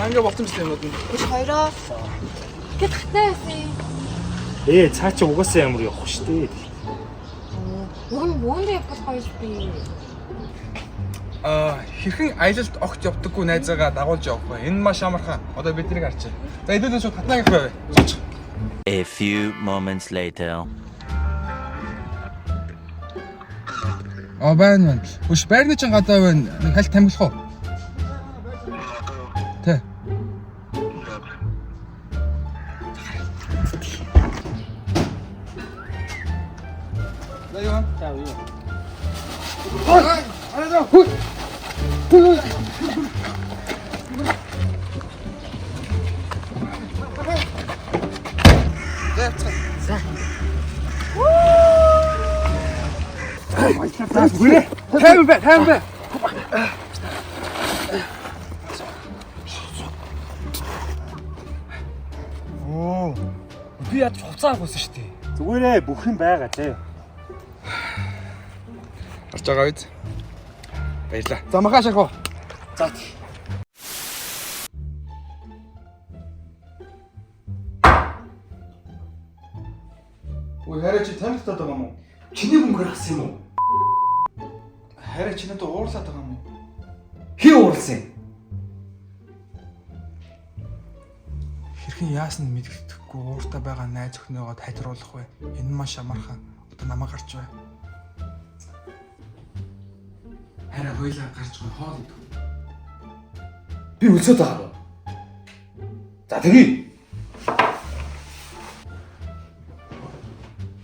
Ингээ болтон юм уу? Биш хоёроо. Гэт хатаа байсан юм. Цаа чи угаасаа ямар явах штэ. Мөн явах хоёр би. Хэрхэн аялалд огт явдаггүй найзаагаа дагуулж явах вэ? Энэ маш амархан. Одоо бид тэрийг харчих. За хэдүүлэн шууд хатнаа гэх байв. A few moments later. Байна. Үш байрны чин гадаа байна. Нэг хальт тамхилах уу? Тэ. Лайон. За юу. Араа хүү. Тайм бэ. Би ядч хуцаа агуулсан шүү дээ. Зүгээрээ бүх юм байгаа заа. Харж байгаа биз? Баярлаа. За махаа шахав. За. Ой хараа чи тамхитаад байгаа юм уу? Чиний мөнгөөр авсан юм уу? Хараа чи надад уурлаад байгаа юм уу? Хин уурлсан. Хэрхэн яасан мэддэхгүй ууртаа байгаа найз өхнөөгөө тайлруулах вэ? Энэ маш амархан. Одоо намаа гарч бай. Хараа хоёлаа гарч хоол идэх. Би үлсээд байгаа. За тэгье.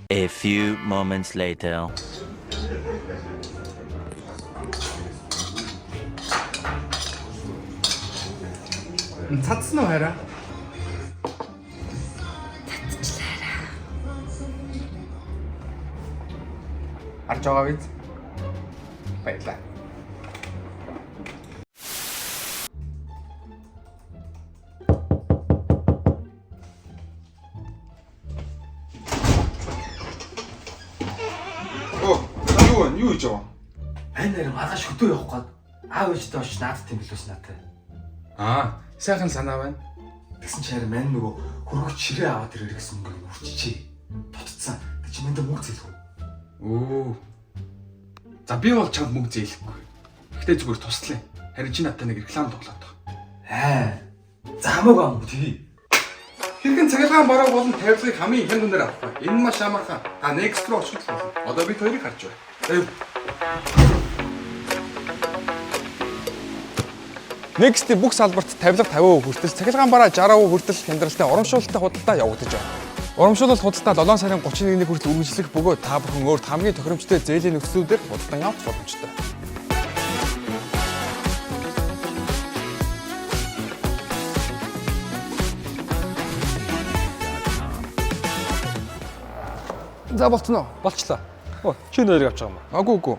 A few moments later. Цацсан уу хараа? Харж байгаа биз? Баярлаа. Юу хийж байгаа? Ань нэр маргааш хөдөө явах гээд аав ээжтэй очиж наадт юм билүүс наатай. Сайхан санаа байна. Тэгсэн чи харин мань нөгөө хөргөч ширээ аваад ирэх гэсэн мөнгөний үрчичээ. Тутцсан. Тэг чи мэндэ мөнгө зээлгүй. За би бол чамд мөнгө зээлэхгүй. Гэхдээ зүгээр туслая. Харин чи надтай нэг реклам тоглоод байгаа. За хамаагүй ам тий. Хэрхэн цахилгаан бараг болон тавилгыг хамгийн их хүнээр авах вэ? Энэ маш амархан. Next руу очих болно. Одоо бид хоёрыг харж байна. Next бүх салбарт тавилга 50% хүртэл, цахилгаан бараа 60% хүртэл хямдралтай урамшуулалттай худалдаа явагдаж байна. Урамшуулалт худалдаа 7 сарын 31-ний хүртэл үргэлжлэх бөгөөд та бүхэн өөрт хамгийн тохиромжтой зээлийн нөхцлүүдээр худалдан авах боломжтой. За болцноо. Болчлоо. Чи нэрийг авч байгаа юм уу? Үгүй.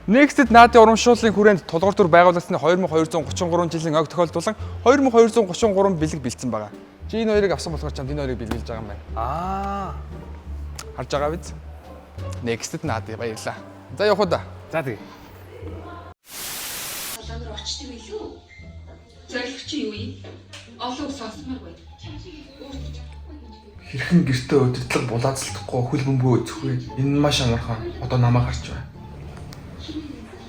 Next-д наадын урамшууллын хүрээнд тулгуур төр байгуулагдсны 2233 жилийн ойг тохиолдуулан 2233 бэлэг бэлдсэн байгаа. Чи энэ хоёрыг авсан болохоор чамд энэ хоёрыг бэлгэлж байгаа юм байна. Харж байгаа биз? Next-д наадын баярлаа. За явах уу да. За тэгье. Солонгор очдөг билүү? Зорилго чи юу юм? Олон ус сонсмоор бай. Хэрхэн гэртээ удирдлага булаацлахгүй хөл бөмбөгөө эцэх вэ? Энэ маш амархан. Одоо намаа гарч байна.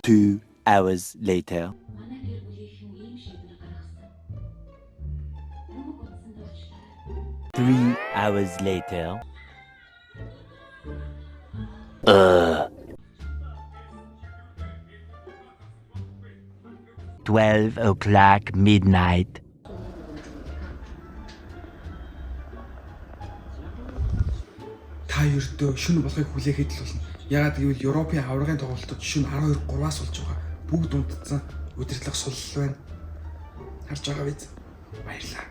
2 hours later. Манай гэр бүлийнхэн ийм шийдвэр гаргасан. Намайг утсан дуулчлаа. 3 hours later. 12 o'clock midnight. Та ердөө шөнө болохыг хүлээхэд л болно. Яагаад гэвэл Европын аваргын тоглолтод шөнө 12:03-аас болж байгаа. Бүгд унтцсан удирдлага сулл байна. Харж байгаа биз? Баярлалаа.